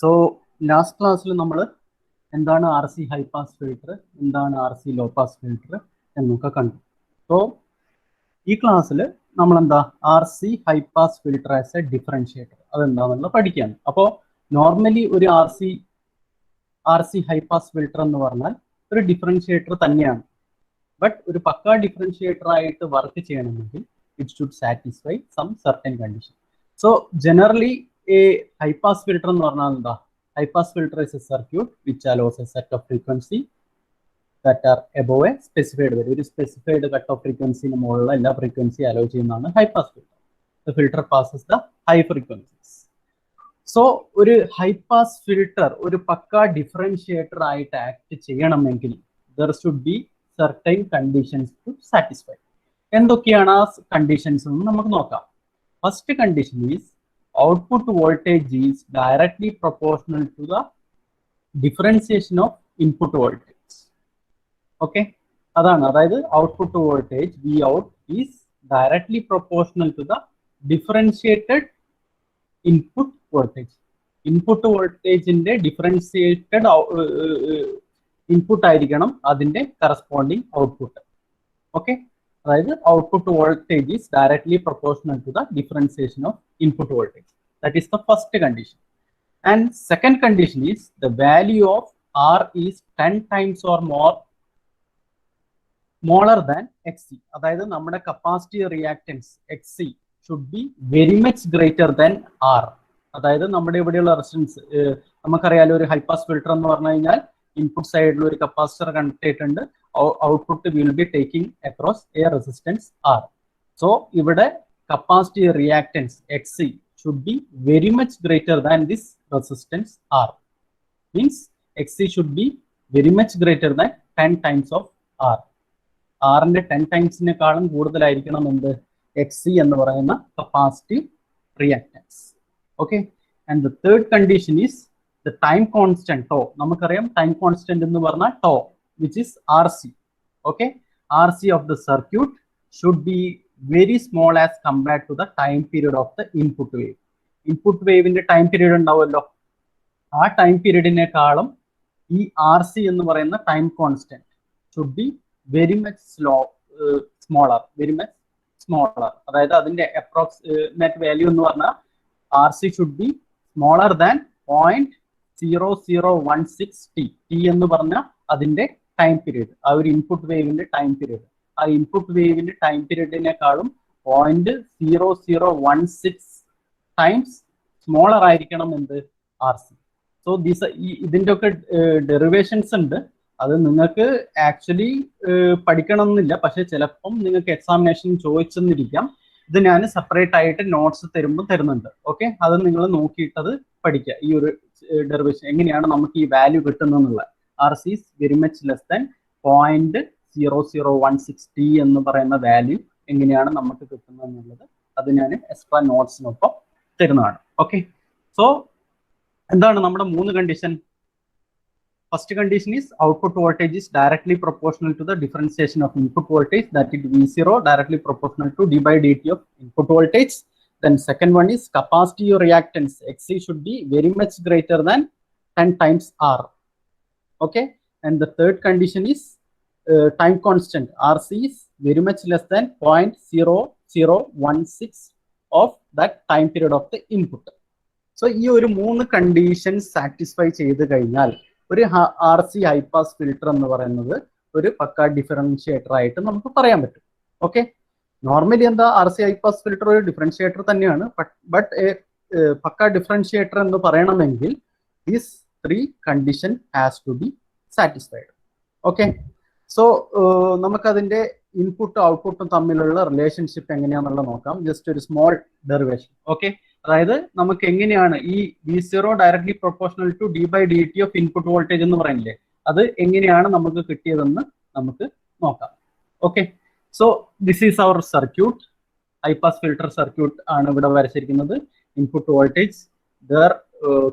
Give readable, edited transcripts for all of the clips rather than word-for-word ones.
So last ക്ലാസ്സിൽ നമ്മൾ എന്താണ് R C high pass filter, എന്താണ് R C low pass filter എന്നൊക്കെ കണ്ടു. സോ ഈ ക്ലാസ്സിൽ നമ്മൾ എന്താ R C high pass filter as a differentiator അതെന്താണെന്നുള്ളത് പഠിക്കുകയാണ്. അപ്പോൾ നോർമലി ഒരു R C high pass filter എന്ന് പറഞ്ഞാൽ ഒരു ഡിഫറൻഷിയേറ്റർ തന്നെയാണ്. ബട്ട് ഒരു പക്ക ഡിഫറൻഷിയേറ്റർ ആയിട്ട് വർക്ക് ചെയ്യണമെങ്കിൽ it should satisfy some certain condition. So generally a high pass filter എന്ന് പറഞ്ഞാൽ എന്താ? High pass filter is a circuit which allows a set of frequency that are above a specified value. ഒരു specified cut off ഫ്രീക്വൻസിന് മുകളിലുള്ള എല്ലാ frequency hello ചെയ്യുന്നതാണ് high pass filter. The filter passes the high frequencies. So ഒരു high pass filter ഒരു പക്ക differentiator ആയിട്ട് act ചെയ്യണമെങ്കിൽ there should be certain conditions to satisfy. എന്തൊക്കെയാണ് ആ കണ്ടീഷൻസ് എന്ന് നമുക്ക് നോക്കാം. First condition is output voltage is directly proportional to the differentiation of input voltage. Okay, അതായത് output voltage Vout is directly proportional to the differentiated input voltage. Input voltage ന്റെ differentiated input ആയിരിക്കണം അതിന്റെ corresponding output. Okay, അതായത് output voltage is directly proportional to the differentiation of input voltage. That is the first condition. And second condition is the value of R is 10 times or smaller than XC. അതായത് നമ്മുടെ capacity reactance XC should be very much greater than R. അതായത് നമ്മുടെ ഇവിടെയുള്ള resistance നമുക്കറിയാലോ, ഒരു high pass filter എന്ന് പറഞ്ഞു കഴിഞ്ഞാൽ ഇൻപുട്ട് സൈഡിൽ ഒരു കപ്പാസിറ്റർ കണക്ട് ചെയ്തിട്ടുണ്ട്, output will be taking across a resistance R. So ഇവിടെ capacity reactance X C should be very much greater than this resistance R. Means X C should be very much greater than 10 times of R. ആറിന്റെ 10 ടൈംസിനെക്കാളും കൂടുതലായിരിക്കണം എന്ത്? X C എന്ന് പറയുന്ന capacity reactance. Okay, and the third condition is the time constant tau. നമുക്കറിയാം time constant എന്ന് പറഞ്ഞാൽ tau, which is RC. Okay, RC of the circuit should be very small as compared to the time period of the input wave. Input wave ന്റെ time period ഉണ്ടാവുമല്ലോ, ആ time പീരീഡിനെക്കാളും ഈ RC എന്ന് പറയുന്ന time constant should be very much smaller. അതായത് അതിന്റെ approximate value എന്ന് പറഞ്ഞാൽ RC should be smaller than 0.0016 t എന്ന് പറഞ്ഞ അതിന്റെ ടൈം പീരീഡ്, ആ ഒരു ഇൻപുട്ട് വേവിന്റെ ടൈം പീരീഡ്, ആ ഇൻപുട്ട് വേവിന്റെ ടൈം പീരീഡിനെക്കാളും 0.0016 ടൈംസ് സ്മോളർ ആയിരിക്കണം എന്ത്? R C. സോ ഇതിന്റെ ഒക്കെ ഡെറിവേഷൻസ് ഉണ്ട്, അത് നിങ്ങൾക്ക് ആക്ച്വലി പഠിക്കണം എന്നില്ല, പക്ഷെ ചിലപ്പം നിങ്ങൾക്ക് എക്സാമിനേഷൻ ചോദിച്ചെന്നിരിക്കാം. ഇത് ഞാൻ സെപ്പറേറ്റ് ആയിട്ട് നോട്ട്സ് തരുന്നുണ്ട്. ഓക്കെ, അത് നിങ്ങൾ നോക്കിയിട്ടത് പഠിക്കുക. ഈ ഒരു ഡെറിവേഷൻ എങ്ങനെയാണ് നമുക്ക് ഈ വാല്യൂ കിട്ടുന്നത്. R C is very much less than 0.0016 t എന്ന് പറയുന്ന വാല്യൂ എങ്ങനെയാണ് നമുക്ക് കിട്ടുന്നത് എന്നുള്ളത് അത് ഞാൻ എക്സ്ട്രാ നോട്ട്സിനൊപ്പം തരുന്നതാണ്. ഓക്കെ, സോ എന്താണ് നമ്മുടെ 3 condition? First condition is output voltage is directly proportional to the differentiation of input voltage, that is V0 directly proportional to d/dt of input voltage. Then second one is capacity reactance XC should be very much greater than 10 times R. Okay, and the third condition is time constant RC is very much less than 0.0016 of that time period of the input. So ഈ ഒരു 3 conditions satisfy ചെയ്ത് കഴിഞ്ഞാൽ ഒരു RC high pass filter എന്ന് പറയുന്നത് ഒരു പക്ക differentiator ആയിട്ട് നമുക്ക് പറയാൻ പറ്റും. ഓക്കെ, നോർമലി എന്താ R C high pass filter ഒരു ഡിഫറൻഷിയേറ്റർ തന്നെയാണ്, ബട്ട് പക്ക ഡിഫറൻഷിയേറ്റർ എന്ന് പറയണമെങ്കിൽ these 3 condition has to be satisfied. Okay, so നമുക്കതിന്റെ ഇൻപുട്ടും ഔട്ട്പുട്ടും തമ്മിലുള്ള റിലേഷൻഷിപ്പ് എങ്ങനെയാണെന്നുള്ളത് നോക്കാം. ജസ്റ്റ് ഒരു സ്മോൾ ഡെറിവേഷൻ. ഓക്കെ, അതായത് നമുക്ക് എങ്ങനെയാണ് ഈ V0 directly proportional to d/dt of input voltage എന്ന് പറയുന്നില്ലേ, അത് എങ്ങനെയാണ് നമുക്ക് കിട്ടിയതെന്ന് നമുക്ക് നോക്കാം. Okay, so this is our circuit, high pass filter circuit ആണ് ഇവിടെ വരച്ചിരിക്കുന്നത്. Input voltage, their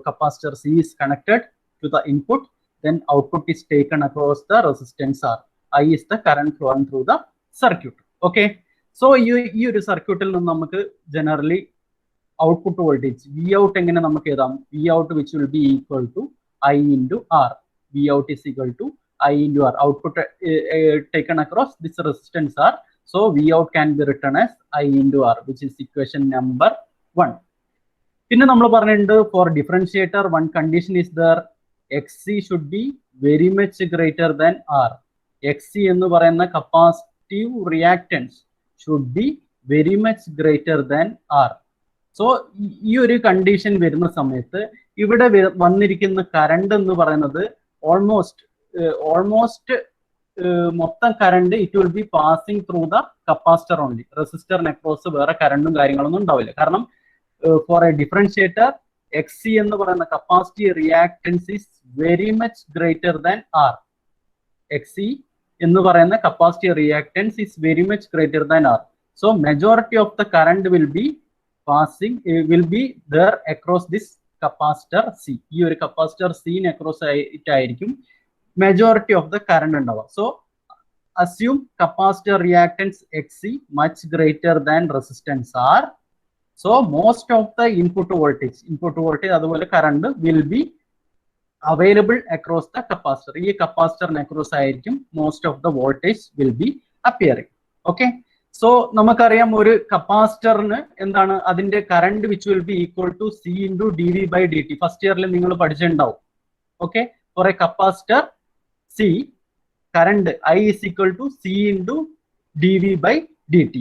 capacitor C is connected to the input, then output is taken across the resistance R. I is the current flowing through the circuit. Okay, so ഈ ഒരു സർക്യൂട്ടിൽ നിന്ന് നമുക്ക് generally output voltage V out എങ്ങനെ നമുക്ക് എഴുതാം? V out which will be equal to I into R. V out is equal to I into R. Output taken across this resistance R. So V out can be written as I into R, which is equation number 1. പിന്നെ നമ്മൾ പറഞ്ഞിട്ടുണ്ട് for differentiator one condition is there, XC should be very much greater than R. XC എന്ന് പറയുന്ന capacitive reactance should be very much greater than R. So ഈ ഒരു condition വരുന്ന സമയത്ത് ഇവിടെ വന്നിരിക്കുന്ന കറണ്ട് എന്ന് പറയുന്നത് ഓൾമോസ്റ്റ് മൊത്തം current it will be passing through the capacitor only. റെസിസ്റ്ററിന് അക്രോസ് വേറെ കറണ്ടും കാര്യങ്ങളൊന്നും ഉണ്ടാവില്ല. കാരണം for a differentiator X C എന്ന് പറയുന്ന capacity reactance is very much greater than R. X C എന്ന് പറയുന്ന capacity reactance is very much greater than R. So majority of the current will be there across this capacitor C. ഈ ഒരു capacitor സീന് across ആയിരിക്കും majority of the current ഉണ്ടാവുക. So assume capacitor reactance XC much greater than resistance R. So most of the input voltage അതുപോലെ current will be available across the capacitor. ഈ കപ്പാസിറ്ററിന് across ആയിരിക്കും most of the voltage will be appearing. Okay. So നമുക്കറിയാം ഒരു കപ്പാസിറ്ററിന് എന്താണ് അതിന്റെ current which will be equal to C into dV by dt. First ഇയറിൽ നിങ്ങൾ പഠിച്ചിട്ടുണ്ടാവും. Okay. For a capacitor C, current I is equal to C into dV by dt,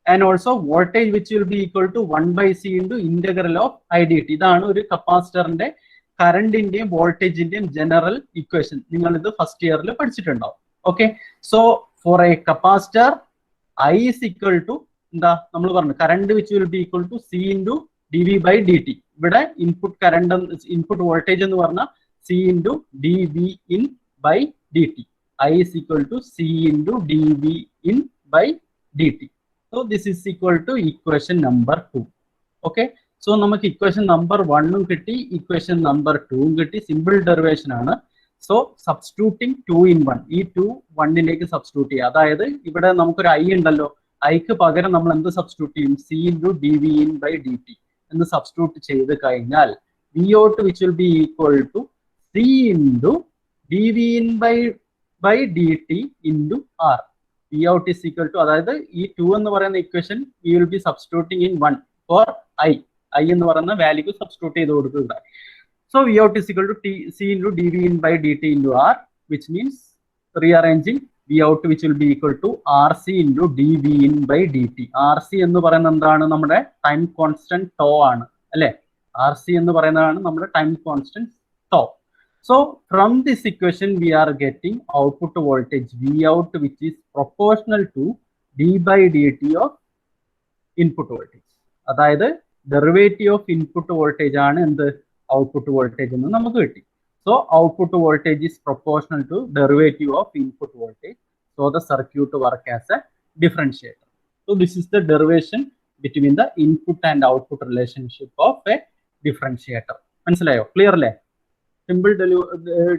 and also voltage which will be equal to 1 by C into integral of I dt. ഇതാണ് ഒരു കപ്പാസിറ്ററിന്റെ കറണ്ടിന്റെയും വോൾട്ടേജിന്റെയും general equation. നിങ്ങൾ ഇത് first ഇയറിൽ പഠിച്ചിട്ടുണ്ടാവും. Okay. So for a capacitor I is equal to എന്താ നമ്മൾ പറഞ്ഞു current which will be equal to C into dV by dt. ഇവിടെ ഇൻപുട്ട് കറണ്ട് ഇൻപുട്ട് വോൾട്ടേജ് എന്ന് പറഞ്ഞാൽ C into dV in by dt. I is equal to C into dV in by dt. So this is equal to equation number 2. Okay. So നമുക്ക് equation number 1 കിട്ടി, equation number 2 കിട്ടി. Simple derivation ആണ്. So substituting 2 in 1. ഈ 2 1ലേക്ക് substitute ചെയ്യുക. അതായത് ഇവിടെ നമുക്കൊരു I ഉണ്ടല്ലോ, ഐക്ക് പകരം നമ്മൾ എന്ത് സബ്സ്റ്റിറ്റ്യൂട്ട് ചെയ്യും? C into dV in by dt എന്ന് സബ്സ്റ്റിറ്റ്യൂട്ട് ചെയ്ത് കഴിഞ്ഞാൽ V out which will be equal to C into dV in by dt into R. V out is equal to, അതായത് ഈ 2 എന്ന് പറയുന്ന equation we will be substituting in 1 for I എന്ന് പറയുന്ന വാല്യൂക്ക് substitute ചെയ്ത് കൊടുക്കുക. So V out is equal to C into dV in by dt into R, which means rearranging V out which will be equal to RC into dV in by dt. RC എന്ന് പറയുന്നത് എന്താണ്? നമ്മുടെ time constant to ആണ് അല്ലെ? RC എന്ന് പറയുന്നതാണ് നമ്മുടെ time constant tau. So from this equation we are getting output voltage V out which is proportional to d by dt of input voltage. അതായത് ഡെറിവേറ്റീവ് ഓഫ് ഇൻപുട്ട് വോൾട്ടേജ് ആണ് എന്ത്? Output voltage എന്ന് നമുക്ക് കിട്ടി. So output voltage is proportional to derivative of input voltage. So the circuit work as a differentiator. So this is the derivation between the input and output relationship of a differentiator. മനസ്സിലായോ? Clear അല്ലേ? Simple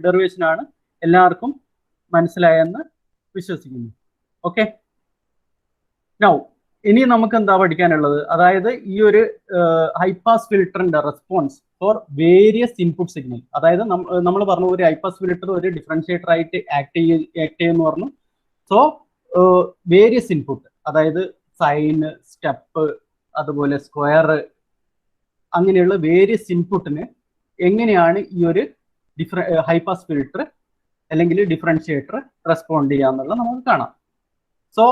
derivation ആണ്. എല്ലാവർക്കും മനസ്സിലായെന്ന് വിശ്വസിക്കുന്നു. Okay. Now ഇനി നമുക്ക് എന്താ പഠിക്കാനുള്ളത്? അതായത് ഈ ഒരു ഹൈ പാസ് ഫിൽറ്ററിന്റെ response for various input signal. അതായത് നമ്മൾ പറഞ്ഞു ഒരു ഹൈ പാസ് ഫിൽറ്റർ ഒരു ഡിഫറൻഷിയേറ്റർ ആയിട്ട് ആക്ട് ചെയ്യുമെന്ന് പറഞ്ഞു. സോ വേരിയസ് ഇൻപുട്ട്, അതായത് സൈന്, സ്റ്റെപ്പ്, അതുപോലെ സ്ക്വയർ, അങ്ങനെയുള്ള വേരിയസ് ഇൻപുട്ടിന് എങ്ങനെയാണ് ഈ ഒരു ഹൈ പാസ് ഫിൽറ്റർ അല്ലെങ്കിൽ ഡിഫറൻഷിയേറ്റർ റെസ്പോണ്ട് ചെയ്യാന്നുള്ളത് നമുക്ക് കാണാം. So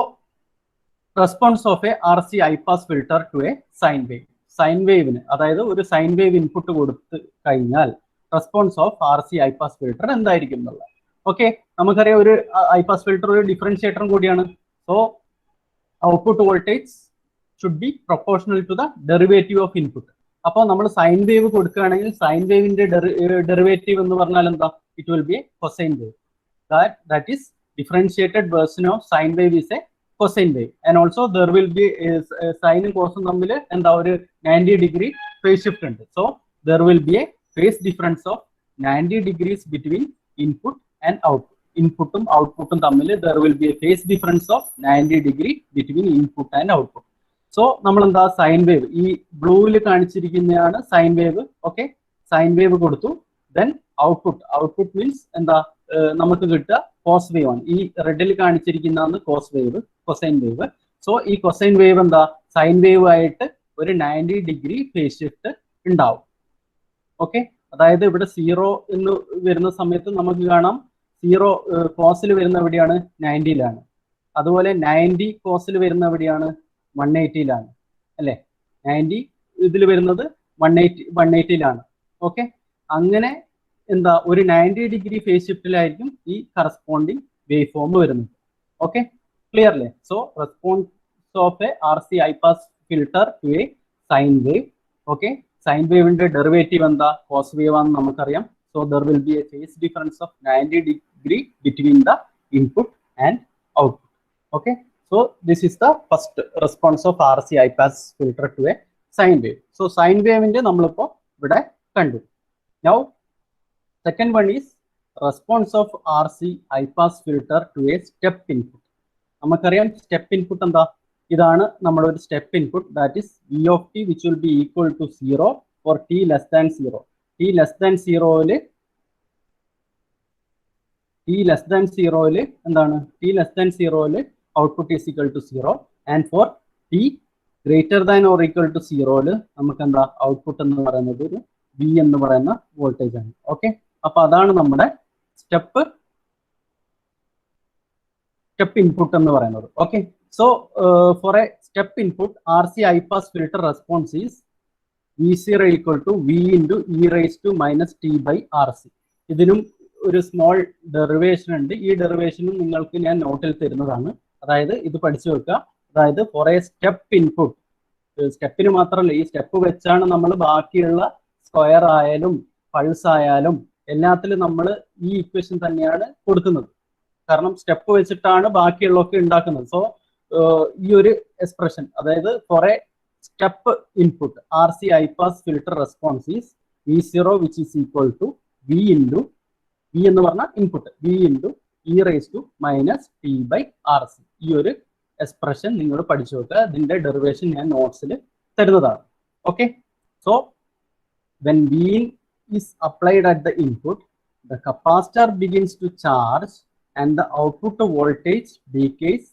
response of a R C high pass filter to a sine wave. Sine വേവിന്, അതായത് ഒരു സൈൻ വേവ് ഇൻപുട്ട് കൊടുത്ത് കഴിഞ്ഞാൽ response of R C high pass filter എന്തായിരിക്കും എന്നുള്ളത്. ഓക്കെ. നമുക്കറിയാം ഒരു ഹൈ പാസ് ഫിൽറ്റർ ഒരു ഡിഫറൻഷിയേറ്ററും കൂടിയാണ്. So output voltage should be proportional to the derivative of input. അപ്പോൾ നമ്മൾ സൈൻ വേവ് കൊടുക്കുകയാണെങ്കിൽ സൈൻ വേവിന്റെ ഡെറിവേറ്റീവ് എന്ന് പറഞ്ഞാൽ എന്താ? It will be a cosine wave. That is differentiated version of sine wave is a cosine wave. And also there will be സൈനും കോസും തമ്മിൽ എന്താ ഒരു 90 ഡിഗ്രി ഫേസ് ഷിഫ്റ്റ് ഉണ്ട്. So there will be a phase difference of 90 degrees between input and output. ഇൻപുട്ടും ഔട്ട്പുട്ടും തമ്മിൽ there will be a phase difference of 90 degree between input and output. So നമ്മൾ എന്താ സൈൻ വേവ് ഈ ബ്ലൂവിൽ കാണിച്ചിരിക്കുന്നതാണ് sine wave. Okay, sine wave കൊടുത്തു. Then output means എന്താ നമുക്ക് കിട്ടുക കോസ് വേവ് ആണ്. ഈ റെഡിൽ കാണിച്ചിരിക്കുന്നതാണ് cos wave, cosine wave. So ഈ കൊസൈൻ വേവ് എന്താ സൈൻ വേവ് ആയിട്ട് ഒരു 90 ഡിഗ്രി ഫേസ് ഷിഫ്റ്റ് ഉണ്ടാവും. ഓക്കെ, അതായത് ഇവിടെ 0 എന്ന് വരുന്ന സമയത്ത് നമുക്ക് കാണാം 0 കോസിൽ വരുന്ന എവിടെയാണ് 90-ലാണ്. അതുപോലെ 90 കോസിൽ വരുന്ന എവിടെയാണ് 180-ലാണ് അല്ലെ. 90 ഇതിൽ വരുന്നത് 180-ലാണ്. ഓക്കെ, അങ്ങനെ എന്താ ഒരു 90 ഡിഗ്രി ഫേസ് ഷിഫ്റ്റിലായിരിക്കും ഈ കറസ്പോണ്ടിങ് വേവ് ഫോം വരുന്നത്. ഓക്കെ, ക്ലിയർ അല്ലേ? So response of a RC high pass filter to a sine wave. Okay, sine വേവിന്റെ ഡെറിവേറ്റീവ് എന്താ കോസ് വേവ് ആണെന്ന് നമുക്കറിയാം. So there will be a phase difference of 90 degree between the input and output. Okay, so this is the first response of RC high pass filter to a sine wave. So sine wave inde nammalipo ivide kandu. Now second one is response of RC high pass filter to a step input. നമുക്കറിയാം step input എന്താ, ഇതാണ് നമ്മുടെ ഒരു step input, that is V of t which will be equal to 0 for t less than 0. t less than 0 എന്താണ്, t less than 0 output is equal to 0, and for t greater than or equal to 0 നമുക്ക് എന്താ output എന്ന് പറയുന്നത് ഒരു V എന്ന് പറയുന്ന voltage ആണ്. Okay, അപ്പൊ അതാണ് നമ്മുടെ സ്റ്റെപ്പ് ഇൻപുട്ട് എന്ന് പറയുന്നത്. Okay, so for a step input RC high pass filter response is V0 equal to V into e raised to minus t by RC. ഇതിനും ഒരു സ്മോൾ ഡെറിവേഷൻ ഉണ്ട്. ഈ ഡെറിവേഷനും നിങ്ങൾക്ക് ഞാൻ നോട്ടിൽ തരുന്നതാണ്. അതായത് ഇത് പഠിച്ചു വെക്കുക. അതായത് ഫോർ എ സ്റ്റെപ്പ് ഇൻപുട്ട്, സ്റ്റെപ്പിന് മാത്രമല്ല ഈ സ്റ്റെപ്പ് വെച്ചാണ് നമ്മൾ ബാക്കിയുള്ള സ്ക്വയർ ആയാലും പൾസ് ആയാലും എല്ലാത്തിലും നമ്മൾ ഈ ഇക്വേഷൻ തന്നെയാണ് കൊടുക്കുന്നത്. കാരണം സ്റ്റെപ്പ് വെച്ചിട്ടാണ് ബാക്കിയുള്ളതൊക്കെ ഉണ്ടാക്കുന്നത്. സോ ഈ ഒരു എക്സ്പ്രഷൻ, അതായത് for a step input RC high pass filter response is V0 which is equal to V into V എന്ന് പറഞ്ഞ input V into e raised to minus t by RC. ഈ ഒരു എക്സ്പ്രഷൻ നിങ്ങൾ പഠിച്ചു വെക്കുക. ഇതിന്റെ ഡെറിവേഷൻ ഞാൻ നോട്ട്സിൽ തരുന്നതാണ്. Okay, so when V is applied at the input, the capacitor begins to charge and the output voltage decays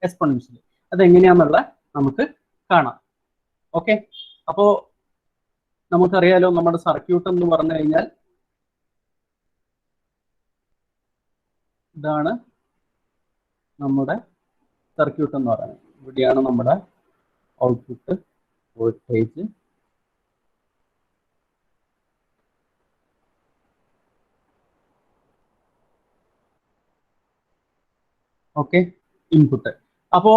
exponentially. അതെങ്ങനെയാന്നുള്ള നമുക്ക് കാണാം. ഓക്കെ, അപ്പോ നമുക്കറിയാലോ നമ്മുടെ സർക്യൂട്ട് എന്ന് പറഞ്ഞു കഴിഞ്ഞാൽ ഇതാണ് നമ്മുടെ സർക്യൂട്ട് എന്ന് പറയുന്നത്. ഇവിടെയാണ് നമ്മുടെ ഔട്ട്പുട്ട് വോൾട്ടേജ്, ഓക്കെ, ഇൻപുട്ട്. അപ്പോ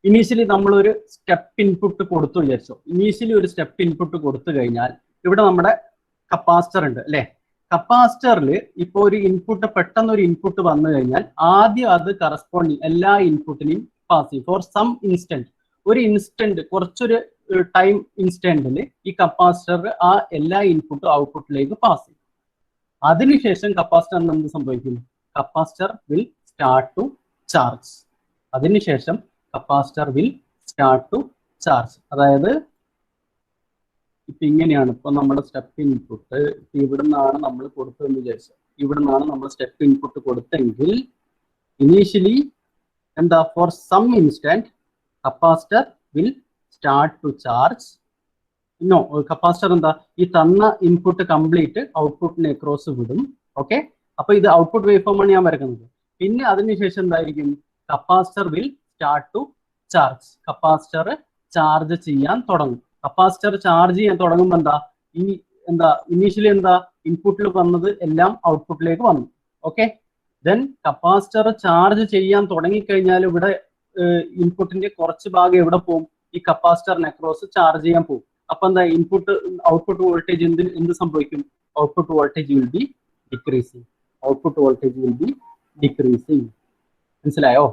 ഇനീഷ്യലി നമ്മളൊരു സ്റ്റെപ്പ് ഇൻപുട്ട് കൊടുത്തു വിചാരിച്ചോ. ഇനീഷ്യലി ഒരു സ്റ്റെപ്പ് ഇൻപുട്ട് കൊടുത്തു കഴിഞ്ഞാൽ ഇവിടെ നമ്മുടെ കപ്പാസിറ്റർ ഉണ്ട് അല്ലെ. കപ്പാസിറ്ററിൽ ഇപ്പോൾ ഒരു ഇൻപുട്ട്, പെട്ടെന്ന് ഒരു ഇൻപുട്ട് വന്നു കഴിഞ്ഞാൽ ആദ്യം അത് കറസ്പോണ്ടിങ് എല്ലാ ഇൻപുട്ടിനെയും പാസ് ചെയ്യും ഫോർ സം ഇൻസ്റ്റന്റ്. ഒരു ഇൻസ്റ്റന്റ്, കുറച്ചൊരു ടൈം ഇൻസ്റ്റന്റിൽ ഈ കപ്പാസിറ്റർ ആ എല്ലാ ഇൻപുട്ടും ഔട്ട്പുട്ടിലേക്ക് പാസ് ചെയ്യും. അതിനുശേഷം കപ്പാസിറ്ററിന് എന്ത് സംഭവിക്കും? Capacitor will start to charge. അതിനുശേഷം capacitor will start to charge. അതായത് ഇപ്പൊ ഇങ്ങനെയാണ്. ഇപ്പൊ നമ്മുടെ സ്റ്റെപ്പ് ഇൻപുട്ട് ഇവിടെ നിന്നാണ് നമ്മൾ കൊടുത്തതെന്ന് വിചാരിച്ചത്. ഇവിടെ നിന്നാണ് നമ്മൾ സ്റ്റെപ്പ് ഇൻപുട്ട് കൊടുത്തെങ്കിൽ ഇനീഷ്യലി എന്താ, for some instant capacitor will start to charge. No, capacitor എന്താ ഈ തന്ന ഇൻപുട്ട് കംപ്ലീറ്റ് ഔട്ട്പുട്ടിനെ ക്രോസ് വിടും. ഓക്കെ, അപ്പൊ ഇത് ഔട്ട്പുട്ട് വേവ് ഫോം ആണ് ഞാൻ വരക്കുന്നത്. പിന്നെ അതിനുശേഷം എന്തായിരിക്കും? Capacitor will start to charge. Capacitor charge ചെയ്യാൻ തുടങ്ങും. കപ്പാസിറ്റർ ചാർജ് ചെയ്യാൻ തുടങ്ങുമ്പോൾ എന്താ ഇനീഷ്യലി എന്താ ഇൻപുട്ടിൽ വന്നത് എല്ലാം ഔട്ട്പുട്ടിലേക്ക് വന്നു. ഓക്കെ, ദെൻ കപ്പാസിറ്റർ ചാർജ് ചെയ്യാൻ തുടങ്ങിക്കഴിഞ്ഞാൽ ഇവിടെ ഇൻപുട്ടിന്റെ കുറച്ച് ഭാഗം എവിടെ പോകും? ഈ കപ്പാസിറ്ററിനെ ക്രോസ് ചാർജ് ചെയ്യാൻ പോകും. അപ്പൊ എന്താ ഔട്ട്പുട്ട് വോൾട്ടേജ് എന്ത് സംഭവിക്കും? Output voltage will be decreasing. Output voltage will be decreasing. മനസ്സിലായോ?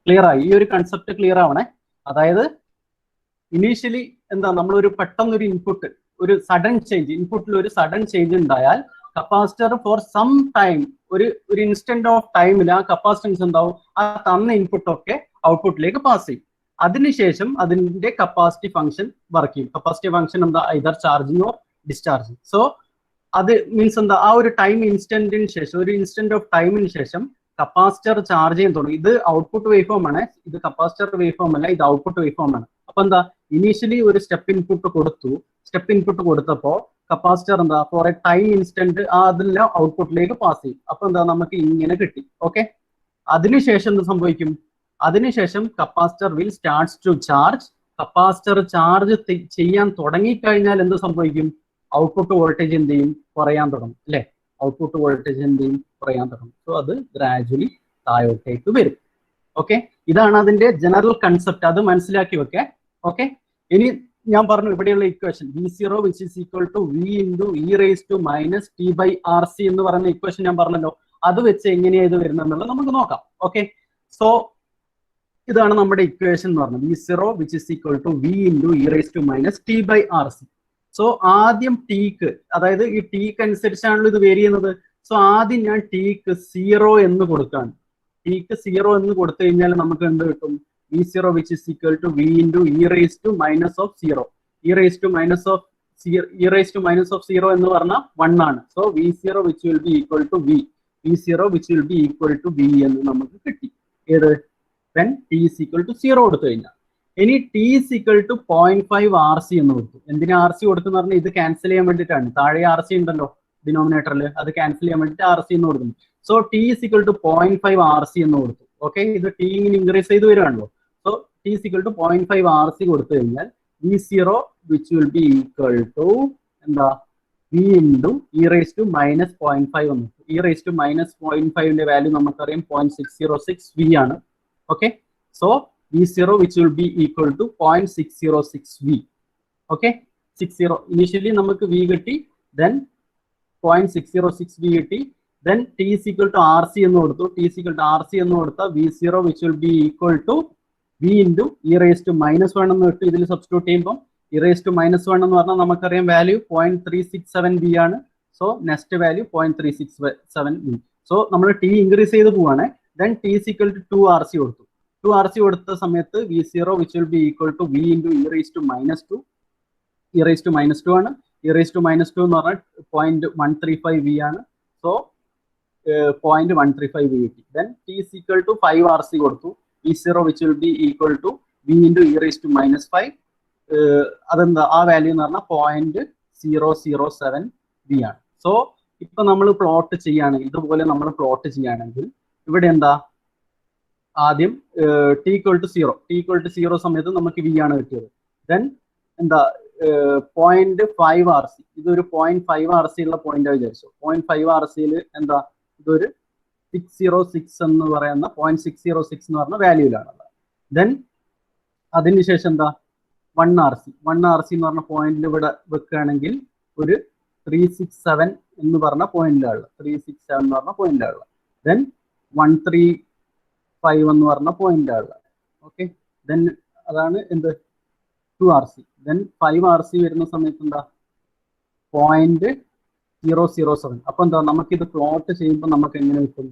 ക്ലിയർ ആയി? ഈ ഒരു കൺസെപ്റ്റ് ക്ലിയർ ആവണേ. അതായത് ഇനീഷ്യലി എന്താ നമ്മളൊരു പെട്ടെന്നൊരു ഇൻപുട്ട്, ഒരു സഡൻ ചേഞ്ച്, ഇൻപുട്ടിൽ ഒരു സഡൻ ചേഞ്ച് ഉണ്ടായാൽ കപ്പാസിറ്റർ ഫോർ സം ടൈം, ഒരു ഇൻസ്റ്റന്റ് ഓഫ് ടൈമിൽ ആ കപ്പാസിറ്റൻസ് എന്താവും, ആ തന്ന ഇൻപുട്ട് ഒക്കെ ഔട്ട്പുട്ടിലേക്ക് പാസ് ചെയ്യും. അതിനുശേഷം അതിന്റെ കപ്പാസിറ്റി ഫംഗ്ഷൻ വർക്ക് ചെയ്യും. കപ്പാസിറ്റി ഫംഗ്ഷൻ എന്താ, either charging or discharging. So അത് മീൻസ് എന്താ, ആ ഒരു ടൈം ഇൻസ്റ്റന്റിന് ശേഷം, ഒരു ഇൻസ്റ്റന്റ് ഓഫ് ടൈമിന് ശേഷം കപ്പാസിറ്റർ ചാർജ് ചെയ്യാൻ തുടങ്ങും. ഇത് ഔട്ട്പുട്ട് വേവ് ഫോം ആണ്, ഇത് കപ്പാസിറ്റർ വേവ് ഫോം അല്ല, ഇത് ഔട്ട്പുട്ട് വേവ് ഫോം ആണ്. അപ്പൊ എന്താ, ഇനീഷ്യലി ഒരു സ്റ്റെപ്പ് ഇൻപുട്ട് കൊടുത്തു, സ്റ്റെപ്പ് ഇൻപുട്ട് കൊടുത്തപ്പോ കപ്പാസിറ്റർ എന്താ ഫോർ എ ടൈം ഇൻസ്റ്റന്റ് അതെല്ലാം ഔട്ട്പുട്ടിലേക്ക് പാസ് ചെയ്യും. അപ്പൊ എന്താ, നമുക്ക് ഇങ്ങനെ കിട്ടി. ഓക്കെ, അതിനുശേഷം എന്ത് സംഭവിക്കും, അതിനുശേഷം capacitor will starts to charge. Capacitor charge ചെയ്യാൻ തുടങ്ങിക്കഴിഞ്ഞാൽ എന്ത് സംഭവിക്കും, ഔട്ട്പുട്ട് വോൾട്ടേജ് എന്ത് ചെയ്യും, കുറയാൻ തുടങ്ങും അല്ലെ, ഔട്ട്പുട്ട് വോൾട്ടേജ് എന്ത് ചെയ്യും, കുറയാൻ തുടങ്ങും. സോ അത് ഗ്രാജുവലി താഴോട്ടേക്ക് വരും. ഓക്കെ, ഇതാണ് അതിന്റെ ജനറൽ കൺസെപ്റ്റ്, അത് മനസ്സിലാക്കി വെക്കേ. ഓക്കെ, ഇനി ഞാൻ പറഞ്ഞു ഇവിടെയുള്ള equation V0 which is equal to V into e raised to minus t by RC എന്ന് പറയുന്ന ഇക്വേഷൻ ഞാൻ പറഞ്ഞല്ലോ, അത് വെച്ച് എങ്ങനെയാ ഇത് വരുന്നത് നമുക്ക് നോക്കാം. ഓക്കെ, സോ ഇതാണ് നമ്മുടെ ഇക്വേഷൻ എന്ന് പറഞ്ഞത്, V0 which is equal to V into e raised to minus t by RC. So ആദ്യം ടീക്ക്, അതായത് ഈ ടീക്ക് അനുസരിച്ചാണല്ലോ ഇത് വേരി ചെയ്യുന്നത്. സോ ആദ്യം ഞാൻ ടീക്ക് 0 എന്ന് കൊടുക്കാണ്. ടീക്ക് 0 എന്ന് കൊടുത്തു കഴിഞ്ഞാൽ നമുക്ക് എന്ത് കിട്ടും, V0 which is equal to V into e raised to minus of 0. e raised to minus of 0 എന്ന് പറഞ്ഞാൽ 1 ആണ്. So V0 which will be equal to V, V0 which will be equal to V എന്ന് നമുക്ക് കിട്ടി. ഏത്, when t is equal to 0 കൊടുത്തു കഴിഞ്ഞാൽ. ഇനി t is equal to 0.5 RC എന്ന് കൊടുത്തു. എന്തിനാ RC കൊടുക്കുന്ന പറഞ്ഞാൽ ഇത് ക്യാൻസൽ ചെയ്യാൻ വേണ്ടിയിട്ടാണ്. താഴെ RC ഉണ്ടല്ലോ ഡിനോമിനേറ്ററിൽ, അത് ക്യാൻസൽ ചെയ്യാൻ വേണ്ടിയിട്ട് RC എന്ന് കൊടുക്കുന്നു. So t is equal to 0.5 RC എന്ന് കൊടുത്തു. ഓക്കെ, ഇത് t ഇങ്ങനെ ഇൻക്രീസ് ചെയ്ത് വരുവാണല്ലോ. So t is equal to 0.5 RC കൊടുത്തു കഴിഞ്ഞാൽ V0 which will be equal to എന്താ, V into e raised to minus 0.5 എന്ന്. e raised to minus 0.5ന്റെ വാല്യൂ നമുക്കറിയാം 0.606 V ആണ്. Okay, so V0 which will be equal to 0.606 V. Okay, 60 initially നമുക്ക് V കിട്ടി, then 0.606 V കിട്ടി, then t is equal to RC എന്ന് കൊടുത്തു. t is equal to RC എന്ന് കൊടുത്താൽ V0 which will be equal to V into e raised to minus 1 എന്ന് കിട്ടും. ഇതിൽ സബ്സ്റ്റിറ്റ്യൂട്ട് ചെയ്യുമ്പോൾ e raised to minus 1 എന്ന് പറഞ്ഞാൽ നമുക്കറിയാം വാല്യൂ 0.367 V ആണ്. So next value 0.367 V. So നമ്മൾ t ഇൻക്രീസ് ചെയ്ത് പോവാണ്. then t is equal to 2 RC കൊടുത്തു. 2 RC കൊടുത്ത സമയത്ത് V0 which will be equal to V into e raised to minus 2. e raised to minus 2 ആണ്. e raised to minus 2 എന്ന് പറഞ്ഞാൽ 0.135 V ആണ്. സോ 0.135 V കിട്ടി. then t is equal to 5 RC കൊടുത്തു. V0 which will be equal to V into e raised to minus 5. അതെന്താ, ആ value എന്ന് പറഞ്ഞാൽ 0.007 V ആണ്. സോ ഇപ്പൊ നമ്മൾ പ്ലോട്ട് ചെയ്യുകയാണെങ്കിൽ, ഇതുപോലെ നമ്മൾ പ്ലോട്ട് ചെയ്യുകയാണെങ്കിൽ ഇവിടെ എന്താ, ആദ്യം t equal to 0 സമയത്ത് നമുക്ക് V ആണ് കിട്ടിയത്. ദെൻ എന്താ 0.5 RC, ഇതൊരു 0.5 RC ഉള്ള പോയിന്റ് വിചാരിച്ചു. 0.5 RCയിൽ എന്താ, ഇതൊരു 606 എന്ന് പറയുന്ന 0.606 എന്ന് പറഞ്ഞ വാല്യൂയിലാണുള്ളത്. ദെൻ അതിനുശേഷം എന്താ 1 RC എന്ന് പറഞ്ഞ പോയിന്റിൽ ഇവിടെ വെക്കുകയാണെങ്കിൽ ഒരു 367 എന്ന് പറഞ്ഞ പോയിന്റിലാണ്, 367 എന്ന് പറഞ്ഞ പോയിന്റിലാണ്. ദെൻ 135 എന്ന് പറഞ്ഞ പോയിന്റിലാണ്. ഓക്കെ, ദെൻ അതാണ് എന്ത് 2 RC. ദെൻ 5 RC വരുന്ന സമയത്ത് എന്താ 0.007. അപ്പൊ എന്താ, നമുക്കിത് പ്ലോട്ട് ചെയ്യുമ്പോൾ നമുക്ക് എങ്ങനെ കിട്ടും,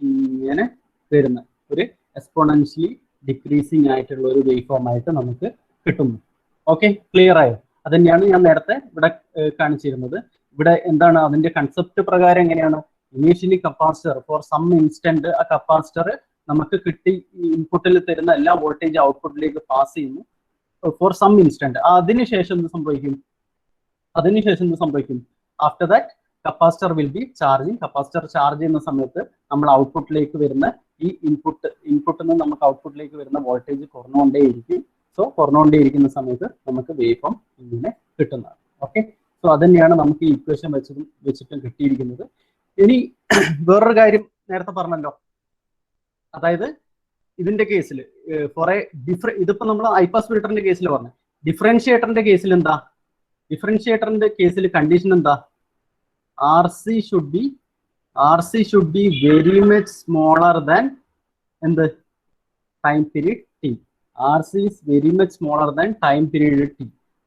ഇങ്ങനെ വരുന്ന ഒരു എക്സ്പോണൻഷ്യലി ഡിക്രീസിങ് ആയിട്ടുള്ള ഒരു വേവ് ഫോം ആയിട്ട് നമുക്ക് കിട്ടുന്നു. ഓക്കെ, ക്ലിയർ ആയോ? അത് തന്നെയാണ് ഞാൻ നേരത്തെ ഇവിടെ കാണിച്ചിരുന്നത്. ഇവിടെ എന്താണ് അതിന്റെ കൺസെപ്റ്റ് പ്രകാരം എങ്ങനെയാണ്, initially capacitor for some instant ആ കപ്പാസിറ്റർ നമുക്ക് കിട്ടി ഇൻപുട്ടിൽ തരുന്ന എല്ലാ വോൾട്ടേജ് ഔട്ട്പുട്ടിലേക്ക് പാസ് ചെയ്യുന്നു ഫോർ സം ഇൻസ്റ്റന്റ്. അതിനുശേഷം എന്ത് സംഭവിക്കും, after that capacitor will B charging. Capacitor charge ചെയ്യുന്ന സമയത്ത് നമ്മൾ ഔട്ട്പുട്ടിലേക്ക് വരുന്ന ഈ ഇൻപുട്ടിൽ നിന്ന് നമുക്ക് ഔട്ട്പുട്ടിലേക്ക് വരുന്ന വോൾട്ടേജ് കുറഞ്ഞുകൊണ്ടേയിരിക്കും. സോ കുറഞ്ഞുകൊണ്ടേയിരിക്കുന്ന സമയത്ത് നമുക്ക് വേവ് ഫോം ഇങ്ങനെ കിട്ടുന്നതാണ്. ഓക്കെ, സോ അത് തന്നെയാണ് നമുക്ക് ഈ ഇക്വേഷൻ വെച്ചിട്ടും കിട്ടിയിരിക്കുന്നത്. ഇനി വേറൊരു കാര്യം നേരത്തെ പറഞ്ഞല്ലോ, അതായത് ഇതിന്റെ കേസിൽ ഫോർ എ ഇതിപ്പോ നമ്മൾ ഹൈപാസ് ഫിൽറ്ററിന്റെ കേസിൽ പറഞ്ഞു. ഡിഫറൻഷിയേറ്ററിന്റെ കേസിൽ എന്താ, ഡിഫറൻഷിയേറ്ററിന്റെ കേസിൽ കണ്ടീഷൻ എന്താ, RC should be very much smaller than എന്ത് time period t. RC is very much smaller than time period t.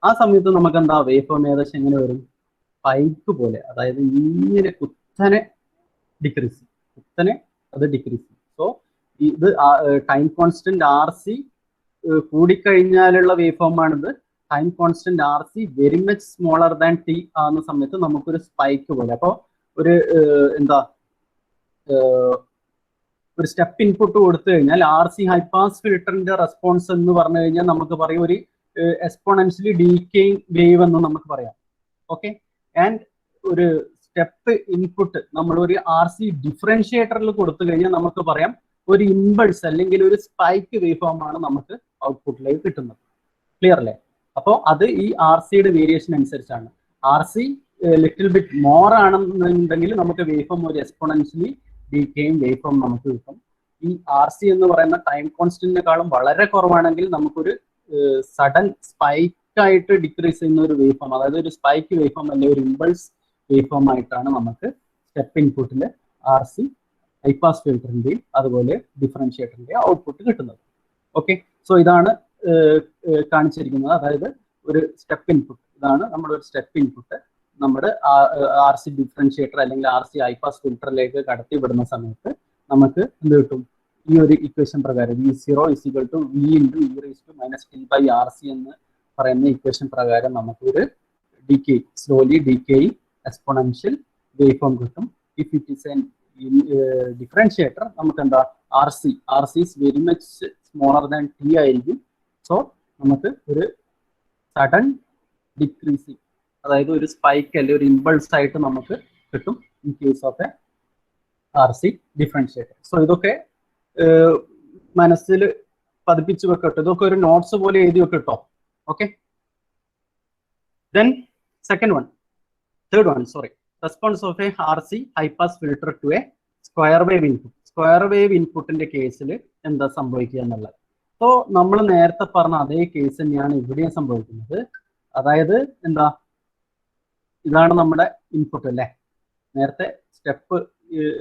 ആ സമയത്ത് നമുക്ക് എന്താ വേവ് ഫോം ഏകദേശം എങ്ങനെ വരും, സ്പൈക്ക് പോലെ, അതായത് ഇങ്ങനെ കുത്തനെ ഡിക്രീസ്, കുത്തനെ അത് ഡിക്രീസ്. സോ ഇത് ടൈം കോൺസ്റ്റന്റ് ആർ സി കൂടിക്കഴിഞ്ഞാലുള്ള വേവ് ഫോം ആണിത്. Time constant R C very much smaller than T ആകുന്ന സമയത്ത് നമുക്കൊരു സ്പൈക്ക് പോലെ. അപ്പോൾ ഒരു എന്താ ഒരു സ്റ്റെപ്പ് ഇൻപുട്ട് കൊടുത്തു കഴിഞ്ഞാൽ ആർ സി ഹൈപാസ് ഫിൽറ്ററിന്റെ റെസ്പോൺസ് എന്ന് പറഞ്ഞു കഴിഞ്ഞാൽ നമുക്ക് പറയും ഒരു എക്സ്പോണൻഷ്യലി ഡീക്കേയിങ് വേവ് എന്ന് നമുക്ക് പറയാം. ഓക്കെ, ആൻഡ് ഒരു സ്റ്റെപ്പ് ഇൻപുട്ട് നമ്മൾ ഒരു ആർ സി ഡിഫറൻഷിയേറ്ററിൽ കൊടുത്തു കഴിഞ്ഞാൽ നമുക്ക് പറയാം ഒരു ഇമ്പൾസ് അല്ലെങ്കിൽ ഒരു സ്പൈക്ക് വേവ് ഫോം ആണ് നമുക്ക് ഔട്ട്പുട്ടിലേക്ക് കിട്ടുന്നത്. ക്ലിയർ അല്ലേ? അപ്പോൾ അത് ഈ ആർ സിയുടെ വേരിയേഷൻ അനുസരിച്ചാണ്. R C little bit more ആണെന്നുണ്ടെങ്കിൽ നമുക്ക് വേവ് ഫോം ഒരു എക്സ്പോണൻഷ്യലി ഡീക്കേയിങ് വേവ് ഫോം നമുക്ക് കിട്ടും. ഈ ആർ സി എന്ന് പറയുന്ന ടൈം കോൺസ്റ്റന്റിനെക്കാളും വളരെ കുറവാണെങ്കിൽ നമുക്കൊരു സഡൻ സ്പൈക്കായിട്ട് ഡിക്രീസ് ചെയ്യുന്ന ഒരു വേവ് ഫോം, അതായത് ഒരു സ്പൈക്ക് വേവ് ഫോം അല്ലെങ്കിൽ ഒരു ഇമ്പൾസ് വേവ് ഫോം ആയിട്ടാണ് നമുക്ക് സ്റ്റെപ്പ് ഇൻപുട്ടിൽ ആർ സി ഹൈപാസ് ഫിൽറ്ററിന്റെയും അതുപോലെ ഡിഫറൻഷിയേറ്ററിന്റെയും ഔട്ട്പുട്ട് കിട്ടുന്നത്. ഓക്കെ, സോ ഇതാണ് കാണിച്ചിരിക്കുന്നത്. അതായത് ഒരു സ്റ്റെപ്പ് ഇൻപുട്ട്, ഇതാണ് നമ്മുടെ ഒരു സ്റ്റെപ്പ് ഇൻപുട്ട് നമ്മുടെ ആർ സി ഡിഫറൻഷിയേറ്റർ അല്ലെങ്കിൽ ആർ സി ഹൈപാസ് ഫിൽറ്ററിലേക്ക് കടത്തി വിടുന്ന സമയത്ത് നമുക്ക് എന്ത് കിട്ടും? ഈ ഒരു ഇക്വേഷൻ പ്രകാരം V0 = V × e⁻t/RC എന്ന് പറയുന്ന ഇക്വേഷൻ പ്രകാരം നമുക്കൊരു slowly decaying exponential wave form കിട്ടും. If it is an differentiator നമുക്ക് എന്താ R C is very much smaller than T ആയിരിക്കും. സോ നമുക്ക് ഒരു സഡൻ ഡിക്രീസിങ്, അതായത് ഒരു സ്പൈക്ക് അല്ലെങ്കിൽ ഒരു ഇമ്പൾസ് ആയിട്ട് നമുക്ക് കിട്ടും in case of a R C differentiator. So ഇതൊക്കെ മനസ്സിൽ പതിപ്പിച്ച് വെക്കട്ടോ, ഇതൊക്കെ ഒരു നോട്ട്സ് പോലെ എഴുതി വെക്കട്ടോ. Okay, then third one, response of a RC high pass filter to a square wave input. Square wave ഇൻപുട്ടിന്റെ കേസിൽ എന്താ സംഭവിക്കുക എന്നുള്ളത്. സോ നമ്മൾ നേരത്തെ പറഞ്ഞ അതേ കേസ് തന്നെയാണ് ഇവിടെയും സംഭവിക്കുന്നത്. അതായത് എന്താ, ഇതാണ് നമ്മുടെ ഇൻപുട്ട് അല്ലേ, നേരത്തെ സ്റ്റെപ്പ്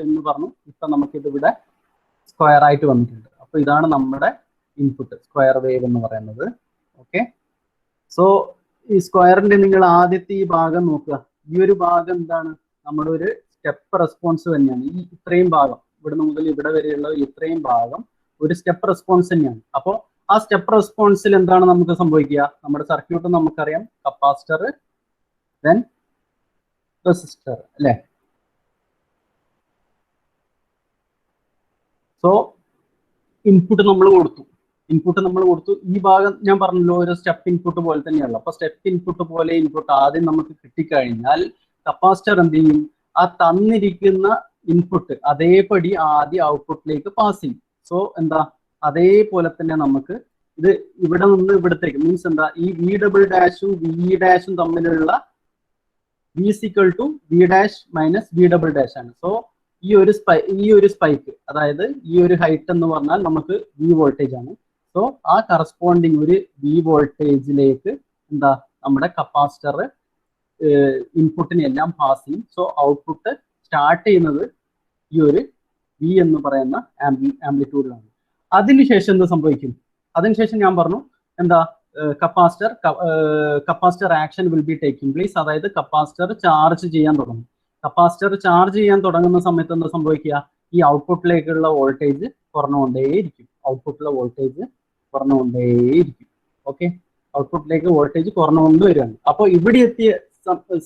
എന്ന് പറഞ്ഞു, ഇപ്പൊ നമുക്കിത് ഇവിടെ സ്ക്വയർ ആയിട്ട് വന്നിട്ടുണ്ട്. അപ്പൊ ഇതാണ് നമ്മുടെ ഇൻപുട്ട് സ്ക്വയർ വേവ് എന്ന് പറയുന്നത്. ഓക്കെ, സോ ഈ സ്ക്വയറിന്റെ നിങ്ങൾ ആദ്യത്തെ ഈ ഭാഗം നോക്കുക. ഈ ഒരു ഭാഗം എന്താണ്, നമ്മുടെ ഒരു സ്റ്റെപ്പ് റെസ്പോൺസ് തന്നെയാണ്. ഈ ഇത്രയും ഭാഗം ഇവിടെ മുതൽ ഇവിടെ വരെയുള്ള ഇത്രയും ഭാഗം ഒരു സ്റ്റെപ്പ് റെസ്പോൺസ് തന്നെയാണ്. അപ്പോൾ ആ സ്റ്റെപ്പ് റെസ്പോൺസിൽ എന്താണ് നമുക്ക് സംഭവിക്കുക? നമ്മുടെ സർക്യൂട്ട് നമുക്കറിയാം, കപ്പാസിറ്റർ ദെൻ റെസിസ്റ്റർ അല്ലേ. സോ ഇൻപുട്ട് നമ്മൾ കൊടുത്തു. ഈ ഭാഗം ഞാൻ പറഞ്ഞല്ലോ ഒരു സ്റ്റെപ്പ് ഇൻപുട്ട് പോലെ തന്നെയുള്ളൂ. അപ്പൊ സ്റ്റെപ്പ് ഇൻപുട്ട് പോലെ ഇൻപുട്ട് ആദ്യം നമുക്ക് കിട്ടിക്കഴിഞ്ഞാൽ കപ്പാസിറ്റർ എന്ത് ചെയ്യും? ആ തന്നിരിക്കുന്ന ഇൻപുട്ട് അതേപടി ആദ്യം ഔട്ട്പുട്ടിലേക്ക് പാസ് ചെയ്യും. സോ എന്താ, അതേപോലെ തന്നെ നമുക്ക് ഇത് ഇവിടെ നിന്ന് ഇവിടത്തേക്ക് മീൻസ് എന്താ, ഈ V ഡബിൾ ഡാഷും V ഡാഷും തമ്മിലുള്ള V = V dash - V double dash ആണ്. സോ ഈ ഒരു സ്പൈക്ക്, അതായത് ഈ ഒരു ഹൈറ്റ് എന്ന് പറഞ്ഞാൽ നമുക്ക് V വോൾട്ടേജ് ആണ്. സോ ആ കറസ്പോണ്ടിങ് ഒരു V വോൾട്ടേജിലേക്ക് എന്താ നമ്മുടെ കപ്പാസിറ്റർ ഇൻപുട്ടിനെല്ലാം പാസ് ചെയ്യും. സോ ഔട്ട്പുട്ട് സ്റ്റാർട്ട് ചെയ്യുന്നത് ഈ ഒരു V എന്ന് പറയുന്ന ആംപ്ലിറ്റ്യൂഡിലാണ്. അതിനുശേഷം എന്ത് സംഭവിക്കും? അതിനുശേഷം ഞാൻ പറഞ്ഞു എന്താ, capacitor action will be taking place. അതായത് കപ്പാസിറ്റർ ചാർജ് ചെയ്യാൻ തുടങ്ങും. കപ്പാസിറ്റർ ചാർജ് ചെയ്യാൻ തുടങ്ങുന്ന സമയത്ത് എന്താ സംഭവിക്കുക? ഈ ഔട്ട്പുട്ടിലേക്കുള്ള വോൾട്ടേജ് കുറഞ്ഞുകൊണ്ടേയിരിക്കും. ഓക്കെ, ഔട്ട്പുട്ടിലേക്ക് വോൾട്ടേജ് കുറഞ്ഞുകൊണ്ട് വരികയാണ്. അപ്പോൾ ഇവിടെ എത്തിയ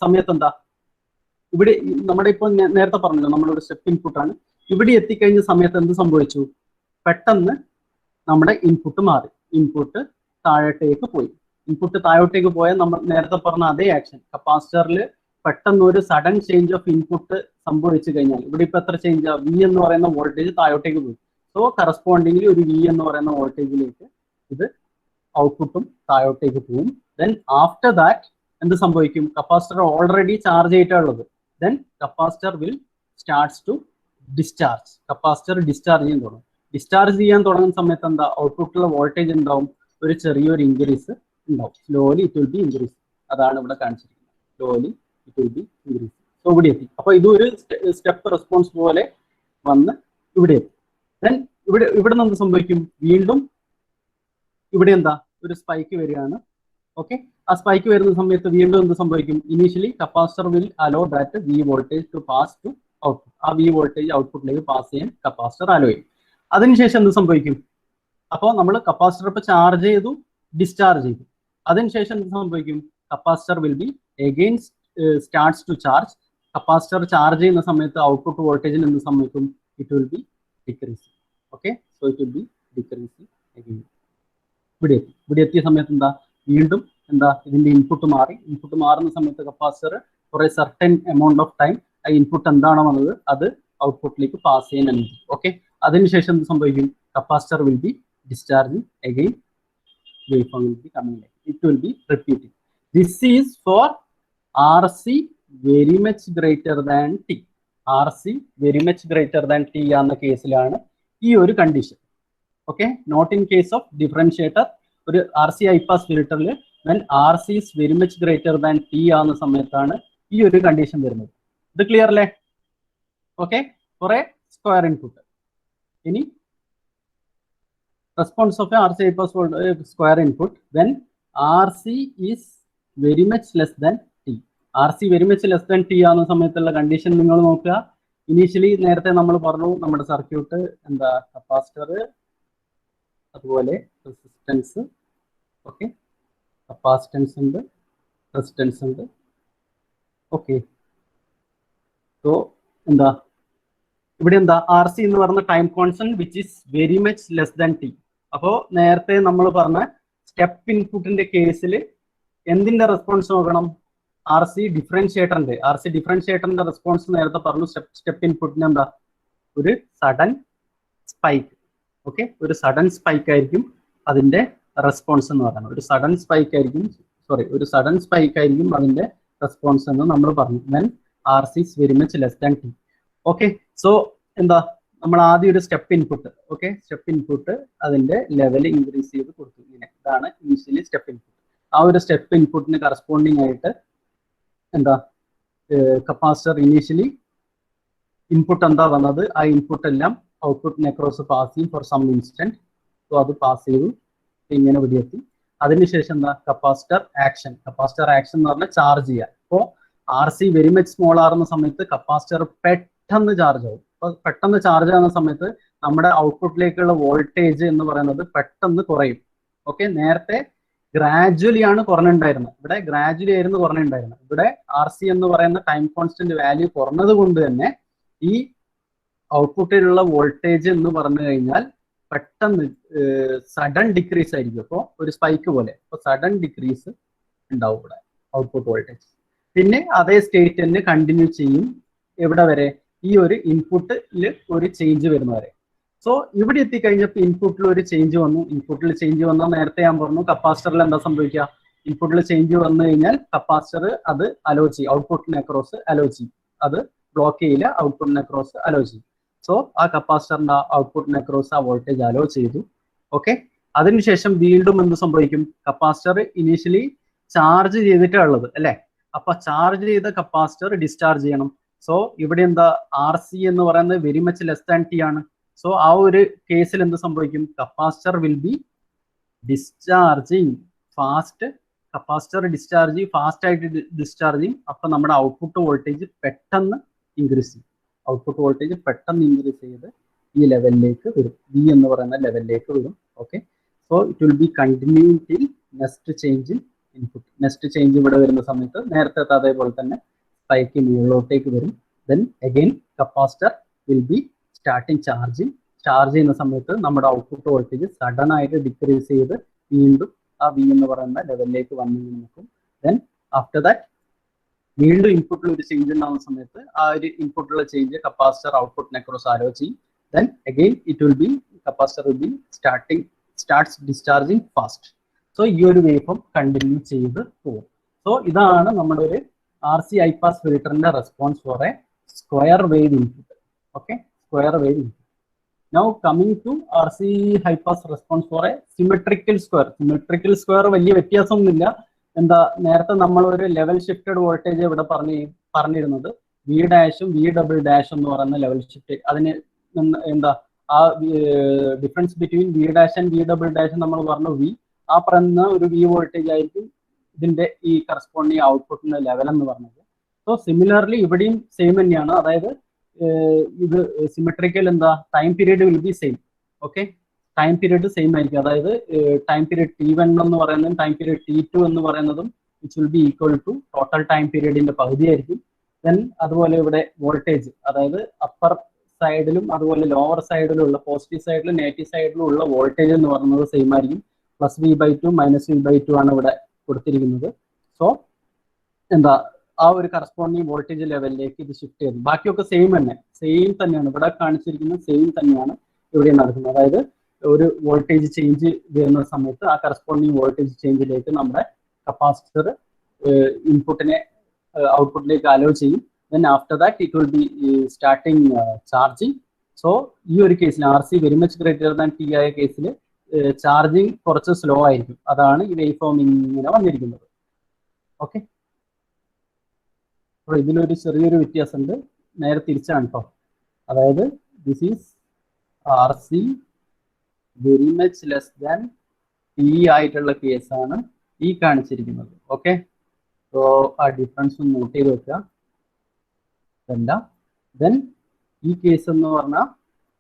സമയത്ത് എന്താ, ഇവിടെ നമ്മുടെ ഇപ്പോൾ നേരത്തെ പറഞ്ഞല്ലോ നമ്മുടെ ഒരു സ്റ്റെപ്പ് ഇൻപുട്ടാണ്. ഇവിടെ എത്തിക്കഴിഞ്ഞ സമയത്ത് എന്ത് സംഭവിച്ചു? പെട്ടെന്ന് നമ്മുടെ ഇൻപുട്ട് മാറി, ഇൻപുട്ട് താഴോട്ടേക്ക് പോയാൽ നമ്മൾ നേരത്തെ പറഞ്ഞ അതേ ആക്ഷൻ കപ്പാസിറ്ററിൽ പെട്ടെന്ന് ഒരു സഡൻ ചേഞ്ച് ഓഫ് ഇൻപുട്ട് സംഭവിച്ചു കഴിഞ്ഞാൽ ഇവിടെ ഇപ്പൊ എത്ര ചേഞ്ച്? V എന്ന് പറയുന്ന വോൾട്ടേജ് താഴോട്ടേക്ക് പോയി. സോ കറസ്പോണ്ടിങ്ങിൽ ഒരു V എന്ന് പറയുന്ന വോൾട്ടേജിലേക്ക് ഇത് ഔട്ട്പുട്ടും താഴോട്ടേക്ക് പോകും. ദെൻ ആഫ്റ്റർ ദാറ്റ് എന്ത് സംഭവിക്കും? കപ്പാസിറ്റർ ഓൾറെഡി ചാർജ് ചെയ്തിട്ടുള്ളത്. Then capacitor will starts to discharge. Capacitor discharge ചെയ്യാൻ തുടങ്ങുന്ന സമയത്ത് എന്താ, ഔട്ട്പുട്ടിലെ വോൾട്ടേജ് ഉണ്ടാവും, ഒരു ചെറിയൊരു ഇൻക്രീസ് ഉണ്ടാവും. Slowly it will B increase. അതാണ് ഇവിടെ കാണിച്ചിരിക്കുന്നത്, slowly it will B increase. So ഇവിടെ എത്തി. അപ്പൊ ഇതൊരു സ്റ്റെപ്പ് റെസ്പോൺസ് പോലെ വന്ന് ഇവിടെ എത്തി. ദെൻ ഇവിടെ നിന്ന് എന്ത് സംഭവിക്കും? വീണ്ടും ഇവിടെ എന്താ, ഒരു സ്പൈക്ക് വരികയാണ്. ഓക്കെ, ആ സ്പൈക്ക് വരുന്ന സമയത്ത് വീണ്ടും എന്ത് സംഭവിക്കും? Initially capacitor will allow that V voltage to pass to output. ആ വി വോൾട്ടേജ് ഔട്ട്പുട്ടിലേക്ക് പാസ് ചെയ്യാൻ കപ്പാസിറ്റർ അലോ ചെയ്യും. അതിനുശേഷം എന്ത് സംഭവിക്കും? അപ്പോൾ നമ്മൾ കപ്പാസിറ്റർ ഇപ്പോൾ ചാർജ് ചെയ്തു, ഡിസ്ചാർജ് ചെയ്തു. അതിനുശേഷം എന്ത് സംഭവിക്കും? Capacitor will be again starts to charge. Capacitor charge ചെയ്യുന്ന സമയത്ത് ഔട്ട്പുട്ട് വോൾട്ടേജിൽ എന്ത് സംഭവിക്കും? It will be decreasing. Okay, so it will be decreasing again. ഇവിടെ എത്തിയ സമയത്ത് എന്താ? വീണ്ടും എന്താ? ഇതിന്റെ ഇൻപുട്ട് മാറി. ഇൻപുട്ട് മാറുന്ന സമയത്ത് capacitor for a certain amount of time ആ ഇൻപുട്ട് എന്താണോ വന്നത് അത് ഔട്ട്പുട്ടിലേക്ക് പാസ് ചെയ്യാൻ അനുവദിക്കും. ഓക്കെ, അതിനുശേഷം എന്ത് സംഭവിക്കും? Capacitor will be discharging again, wave form will be coming. It will be repeating. This is for R C very much greater than T. R C very much greater than T എന്ന കേസിലാണ് ഈ ഒരു condition. Okay, note in case of differentiator. ഒരു R C high pass ഫിൽറ്ററിൽ when R C is very much greater than T ആവുന്ന സമയത്താണ് ഈ ഒരു കണ്ടീഷൻ വരുന്നത്. ഇത് ക്ലിയർ അല്ലേ? ഓക്കെ, കുറെ സ്ക്വയർ ഇൻപുട്ട്. ഇനി response of R C high pass square input when R C is very much less than T. R C very much less than T ആവുന്ന സമയത്തുള്ള കണ്ടീഷൻ നിങ്ങൾ നോക്കുക. ഇനീഷ്യലി നേരത്തെ നമ്മൾ പറഞ്ഞു നമ്മുടെ സർക്യൂട്ട് എന്താ? കപ്പാസിറ്റർ, അതുപോലെ റെസിസ്റ്റൻസ്. ഓക്കെ, കപ്പാസിറ്റൻസ് ഉണ്ട്, റെസിസ്റ്റൻസ് ഉണ്ട്. ഓക്കെ, സോ എന്താ ഇവിടെ എന്താ? ആർ സി എന്ന് പറയുന്ന time constant which is very much less than T. അപ്പോൾ നേരത്തെ നമ്മൾ പറഞ്ഞ സ്റ്റെപ്പ് ഇൻപുട്ടിന്റെ കേസിൽ എന്തിന്റെ റെസ്പോൺസ് നോക്കണം? ആർ സി ഡിഫറൻഷിയേറ്ററിന്റെ റെസ്പോൺസ് നേരത്തെ പറഞ്ഞു. സ്റ്റെപ്പ് ഇൻപുട്ടിന് എന്താ? ഒരു സഡൻ സ്പൈക്ക്. ഓക്കെ, ഒരു സഡൻ സ്പൈക്ക് ആയിരിക്കും അതിന്റെ റെസ്പോൺസ് എന്ന് പറയുന്നത്. ഒരു സഡൻ സ്പൈക്ക് ആയിരിക്കും അതിന്റെ റെസ്പോൺസ് എന്ന് നമ്മൾ പറഞ്ഞു when R C is very much less than T. Okay, so എന്താ? നമ്മൾ ആദ്യം ഒരു step input, okay, step input അതിന്റെ ലെവൽ ഇൻക്രീസ് ചെയ്ത് കൊടുത്തു. ഇങ്ങനെ ഇതാണ് ഇനിഷ്യലി സ്റ്റെപ്പ് ഇൻപുട്ട്. ആ ഒരു സ്റ്റെപ്പ് ഇൻപുട്ടിന് കറസ്പോണ്ടിങ് ആയിട്ട് എന്താ? കപ്പാസിറ്റർ ഇനീഷ്യലി ഇൻപുട്ട് എന്താ വന്നത്? ആ ഇൻപുട്ട് എല്ലാം ഔട്ട്പുട്ടിനെ ക്രോസ് പാസ് ചെയ്യും ഫോർ സം ഇൻസ്റ്റന്റ്. സോ അത് പാസ് ചെയ്തു, ഇങ്ങനെ വിടിയെത്തി. അതിനുശേഷം എന്താ? കപ്പാസിറ്റർ ആക്ഷൻ എന്ന് പറഞ്ഞാൽ ചാർജ് ചെയ്യുക. അപ്പോൾ R C very much small ആകുന്ന സമയത്ത് കപ്പാസിറ്റർ പെട്ടെന്ന് ചാർജ് ആവും. അപ്പോൾ പെട്ടെന്ന് ചാർജ് ആകുന്ന സമയത്ത് നമ്മുടെ ഔട്ട്പുട്ടിലേക്കുള്ള വോൾട്ടേജ് എന്ന് പറയുന്നത് പെട്ടെന്ന് കുറയും. ഓക്കെ, നേരത്തെ ഗ്രാജുവലി ആണ് കുറഞ്ഞിട്ടുണ്ടായിരുന്നത്. ഇവിടെ ഗ്രാജുവലി ആയിരുന്നു കുറഞ്ഞിട്ടുണ്ടായിരുന്നത്. ഇവിടെ ആർ സി എന്ന് പറയുന്ന ടൈം കോൺസ്റ്റന്റ് വാല്യൂ കുറഞ്ഞത് കൊണ്ട് തന്നെ ഈ ഔട്ട്പുട്ടിലുള്ള വോൾട്ടേജ് എന്ന് പറഞ്ഞു കഴിഞ്ഞാൽ പെട്ടെന്ന് സഡൻ ഡിക്രീസ് ആയിരിക്കും. അപ്പോൾ ഒരു സ്പൈക്ക് പോലെ. അപ്പോൾ സഡൻ ഡിക്രീസ് ഉണ്ടാവും ഇവിടെ ഔട്ട്പുട്ട് വോൾട്ടേജ്. പിന്നെ അതേ സ്റ്റേറ്റ് തന്നെ കണ്ടിന്യൂ ചെയ്യും. എവിടെ വരെ? ഈ ഒരു ഇൻപുട്ടിൽ ഒരു ചേഞ്ച് വരുന്നവരെ. സോ ഇവിടെ എത്തിക്കഴിഞ്ഞപ്പോൾ ഇൻപുട്ടിൽ ഒരു ചേഞ്ച് വന്നു. ഇൻപുട്ടിൽ ചേഞ്ച് വന്നാൽ നേരത്തെ ഞാൻ പറഞ്ഞു കപ്പാസിറ്ററിൽ എന്താ സംഭവിക്കുക? ഇൻപുട്ടിൽ ചേഞ്ച് വന്നു കഴിഞ്ഞാൽ കപ്പാസിറ്റർ അത് അലോ ചെയ്യും, ഔട്ട്പുട്ടിനെ ക്രോസ് അലോ ചെയ്യും. അത് ബ്ലോക്ക് ചെയ്യില്ല, ഔട്ട്പുട്ടിനെ ക്രോസ് അലോ ചെയ്യും. സോ ആ കപ്പാസിറ്ററിന്റെ ഔട്ട്പുട്ടിനെ ക്രോസ് ആ വോൾട്ടേജ് അലോ ചെയ്തു. ഓക്കെ, അതിനുശേഷം വീണ്ടും എന്ത് സംഭവിക്കും? കപ്പാസിറ്റർ ഇനീഷ്യലി ചാർജ് ചെയ്തിട്ടാണ് ഉള്ളത് അല്ലെ? അപ്പൊ ചാർജ് ചെയ്ത കപ്പാസിറ്റർ ഡിസ്ചാർജ് ചെയ്യണം. സോ ഇവിടെ എന്താ? ആർ സി എന്ന് പറയുന്നത് very much less than T ആണ്. സോ ആ ഒരു കേസിൽ എന്ത് സംഭവിക്കും? Capacitor will be discharging fast. Capacitor fast ആയിട്ട് ഡിസ്ചാർജ് ചെയ്യും. അപ്പൊ നമ്മുടെ ഔട്ട്പുട്ട് വോൾട്ടേജ് പെട്ടെന്ന് ഇൻക്രീസ് ചെയ്യും. ഔട്ട്പുട്ട് വോൾട്ടേജ് പെട്ടെന്ന് ഇൻക്രീസ് ചെയ്ത് ഈ ലെവലിലേക്ക് വരും, വി എന്ന് പറയുന്ന ലെവലിലേക്ക് വരും. Okay, so it will be continue till next change in input. Next change ഇവിടെ വരുന്ന സമയത്ത് നേരത്തെ അതേപോലെ തന്നെ സ്പൈക്ക് മുകളിലോട്ടേക്ക് വരും. Then again capacitor will B starting charge ചെയ്യുന്ന സമയത്ത് നമ്മുടെ ഔട്ട്പുട്ട് വോൾട്ടേജ് സഡൻ ആയിട്ട് ഡിക്രീസ് ചെയ്ത് വീണ്ടും ആ വി എന്ന് പറയുന്ന ലെവലിലേക്ക് വന്നു നിൽക്കും. ദെൻ ആഫ്റ്റർ ദാറ്റ് വീണ്ടും ഇൻപുട്ടിൽ ഒരു ചേഞ്ച് ഉണ്ടാകുന്ന സമയത്ത് ആ ഒരു ഇൻപുട്ടിലുള്ള ചേഞ്ച് കപ്പാസിറ്റർ ഔട്ട്പുട്ടിനെ ക്രോസ് അലോ ചെയ്യും. Then again it will B capacitor will B starts discharging fast. So ഈ ഒരു വേവ് ഫോം കണ്ടിന്യൂ ചെയ്ത് പോകും. സോ ഇതാണ് നമ്മുടെ ഒരു ആർ സി ഹൈ പാസ് ഫിൽറ്ററിന്റെ response four A square wave input. Okay, square wave input. Now coming to RC high pass response for a symmetrical square. Symmetrical square വലിയ വ്യത്യാസമൊന്നുമില്ല. എന്താ? നേരത്തെ നമ്മൾ ഒരു ലെവൽ ഷിഫ്റ്റഡ് വോൾട്ടേജ് ഇവിടെ പറഞ്ഞിരുന്നത് വി ഡാഷും വി ഡബിൾ ഡാഷും എന്ന് പറയുന്ന ലെവൽ ഷിഫ്റ്റ്. അതിന് എന്താ? ആ difference between V dash and V double dash നമ്മൾ പറഞ്ഞു വി. ആ പറയുന്ന ഒരു വി വോൾട്ടേജ് ആയിരിക്കും ഇതിന്റെ ഈ കറസ്പോണ്ടിങ് ഔട്ട്പുട്ടിന്റെ ലെവൽ എന്ന് പറഞ്ഞത്. സോ സിമിലർലി ഇവിടെയും സെയിം തന്നെയാണ്. അതായത് ഇത് സിമെട്രിക്കൽ എന്താ, time period will be same. Okay, time period same ആയിരിക്കും. അതായത് ടൈം പീരീഡ് T1 എന്ന് പറയുന്നതും ടൈം പീരീഡ് T2 എന്ന് പറയുന്നതും which will be equal to total time പീരീഡിന്റെ പകുതി ആയിരിക്കും. ദെൻ അതുപോലെ ഇവിടെ വോൾട്ടേജ്, അതായത് അപ്പർ സൈഡിലും അതുപോലെ ലോവർ സൈഡിലുള്ള പോസിറ്റീവ് സൈഡിലും നെഗറ്റീവ് സൈഡിലും ഉള്ള വോൾട്ടേജ് എന്ന് പറയുന്നത് സെയിം ആയിരിക്കും. +V/2 -V/2 ആണ് ഇവിടെ കൊടുത്തിരിക്കുന്നത്. സോ എന്താ, ആ ഒരു കറസ്പോണ്ടിങ് വോൾട്ടേജ് ലെവലിലേക്ക് ഇത് ഷിഫ്റ്റ് ചെയ്തു. ബാക്കിയൊക്കെ സെയിം തന്നെയാണ് ഇവിടെ കാണിച്ചിരിക്കുന്നത്, സെയിം തന്നെയാണ് ഇവിടെ നടക്കുന്നത്. അതായത് ഒരു വോൾട്ടേജ് ചേഞ്ച് വരുന്ന സമയത്ത് ആ കറസ്പോണ്ടിങ് വോൾട്ടേജ് ചേഞ്ചിലേക്ക് നമ്മുടെ കപ്പാസിറ്റർ ഇൻപുട്ടിനെ ഔട്ട്പുട്ടിലേക്ക് അലോ ചെയ്യും. Then after that it will B starting charging. So ഈ ഒരു കേസിൽ RC very much greater than T ആയ കേസിൽ ചാർജിങ് കുറച്ച് സ്ലോ ആയിരിക്കും. അതാണ് ഈ വേവ് ഫോം ഇങ്ങനെ വന്നിരിക്കുന്നത്. ഓക്കെ, അപ്പോൾ ഇതിലൊരു ചെറിയൊരു വ്യത്യാസമുണ്ട്, നേരെ തിരിച്ചാണ് കേട്ടോ. അതായത് this is RC very much less than T ആയിട്ടുള്ള കേസാണ് ഈ കാണിച്ചിരിക്കുന്നത്. ഓക്കെ, സോ ആ ഡിഫറൻസ് ഒന്ന് നോട്ട് ചെയ്ത് വെക്കുക. അതല്ല, ദെൻ ഈ കേസ് എന്ന് പറഞ്ഞാൽ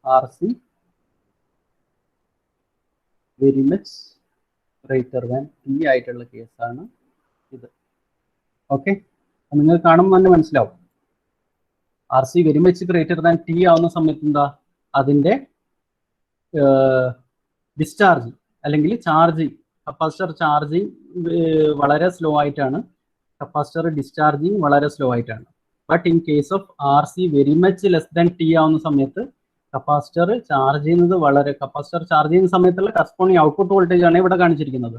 RC very much greater than T ആയിട്ടുള്ള കേസാണ് ഇത്. ഓക്കെ, നിങ്ങൾ കാണുമ്പോൾ തന്നെ മനസ്സിലാവും. RC very much greater than T ആവുന്ന സമയത്ത് എന്താ, അതിൻ്റെ ഡിസ്ചാർജിങ് അല്ലെങ്കിൽ ചാർജിങ്, കപ്പാസിറ്റർ ചാർജിങ് വളരെ സ്ലോ ആയിട്ടാണ്, കപ്പാസിറ്റർ ഡിസ്ചാർജിങ് വളരെ സ്ലോ ആയിട്ടാണ്. But in case of RC very much less than T ആവുന്ന സമയത്ത് കപ്പാസിറ്റർ ചാർജ് ചെയ്യുന്ന സമയത്തുള്ള കറസ്പോണ്ടിങ് ഔട്ട്പുട്ട് വോൾട്ടേജ് ആണ് ഇവിടെ കാണിച്ചിരിക്കുന്നത്.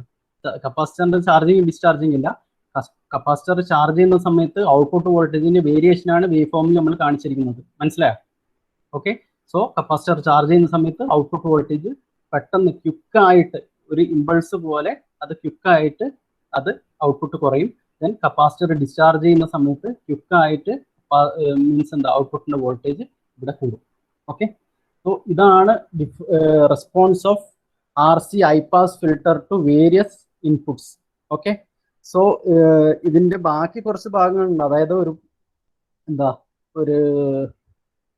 കപ്പാസിറ്ററിന്റെ ചാർജിങ് ഡിസ്ചാർജിങ് ഇല്ല. കപ്പാസിറ്റർ ചാർജ് ചെയ്യുന്ന സമയത്ത് ഔട്ട്പുട്ട് വോൾട്ടേജിന്റെ വേരിയേഷൻ ആണ് വേവ് ഫോമിൽ നമ്മൾ കാണിച്ചിരിക്കുന്നത്. മനസ്സിലായോ? ഓക്കെ, സോ കപ്പാസിറ്റർ ചാർജ് ചെയ്യുന്ന സമയത്ത് ഔട്ട്പുട്ട് വോൾട്ടേജ് പെട്ടെന്ന് ക്വിക്കായിട്ട് ഒരു ഇമ്പൾസ് പോലെ അത് ക്വിക്കായിട്ട് അത് ഔട്ട്പുട്ട് കുറയും. ദെൻ കപ്പാസിറ്റർ ഡിസ്ചാർജ് ചെയ്യുന്ന സമയത്ത് ക്വിക്കായിട്ട് മീൻസ് എന്താ, ഔട്ട്പുട്ടിന്റെ വോൾട്ടേജ് ഇവിടെ കൂടും. ഓക്കെ, സോ ഇതാണ് response of RC high pass filter to various inputs. Okay, so ഇതിന്റെ ബാക്കി കുറച്ച് ഭാഗങ്ങളുണ്ട്. അതായത് ഒരു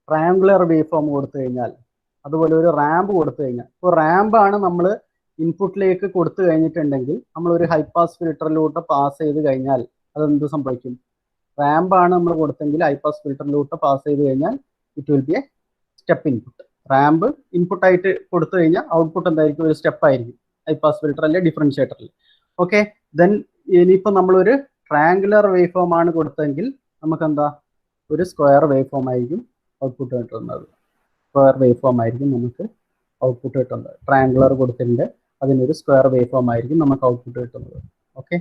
ട്രയാങ്കുലർ വേവ് ഫോം കൊടുത്തു കഴിഞ്ഞാൽ, അതുപോലെ ഒരു റാമ്പ് കൊടുത്തു കഴിഞ്ഞാൽ, ഇപ്പോൾ റാമ്പാണ് നമ്മൾ ഇൻപുട്ടിലേക്ക് കൊടുത്തു കഴിഞ്ഞിട്ടുണ്ടെങ്കിൽ നമ്മൾ ഒരു ഹൈ പാസ് ഫിൽട്ടറിലൂടെ പാസ് ചെയ്ത് കഴിഞ്ഞാൽ അതെന്ത് സംഭവിക്കും? റാമ്പാണ് നമ്മൾ കൊടുത്തെങ്കിൽ ഹൈ പാസ് ഫിൽട്ടറിലൂടെ പാസ് ചെയ്ത് കഴിഞ്ഞാൽ it will be a step input. Ramp ഇൻപുട്ടായിട്ട് കൊടുത്തു കഴിഞ്ഞാൽ ഔട്ട്പുട്ട് എന്തായിരിക്കും? ഒരു സ്റ്റെപ്പ് ആയിരിക്കും ഹൈ പാസ് ഫിൽട്ടർ അല്ലെ ഡിഫറൻഷിയേറ്ററിൽ. ഓക്കെ, ദെൻ ഇനിയിപ്പോൾ നമ്മളൊരു ട്രയാങ്കുലർ വേവ് ഫോം ആണ് കൊടുത്തെങ്കിൽ നമുക്ക് എന്താ, ഒരു സ്ക്വയർ വേവ് ഫോം ആയിരിക്കും ഔട്ട്പുട്ട് കിട്ടുന്നത്. സ്ക്വയർ വേവ് ഫോം ആയിരിക്കും നമുക്ക് ഔട്ട്പുട്ട് കിട്ടുന്നത്. ട്രയാങ്കുലർ കൊടുത്തിട്ടുണ്ട്, അതിനൊരു സ്ക്വയർ വേവ് ഫോം ആയിരിക്കും നമുക്ക് ഔട്ട്പുട്ട് കിട്ടുന്നത്. ഓക്കെ.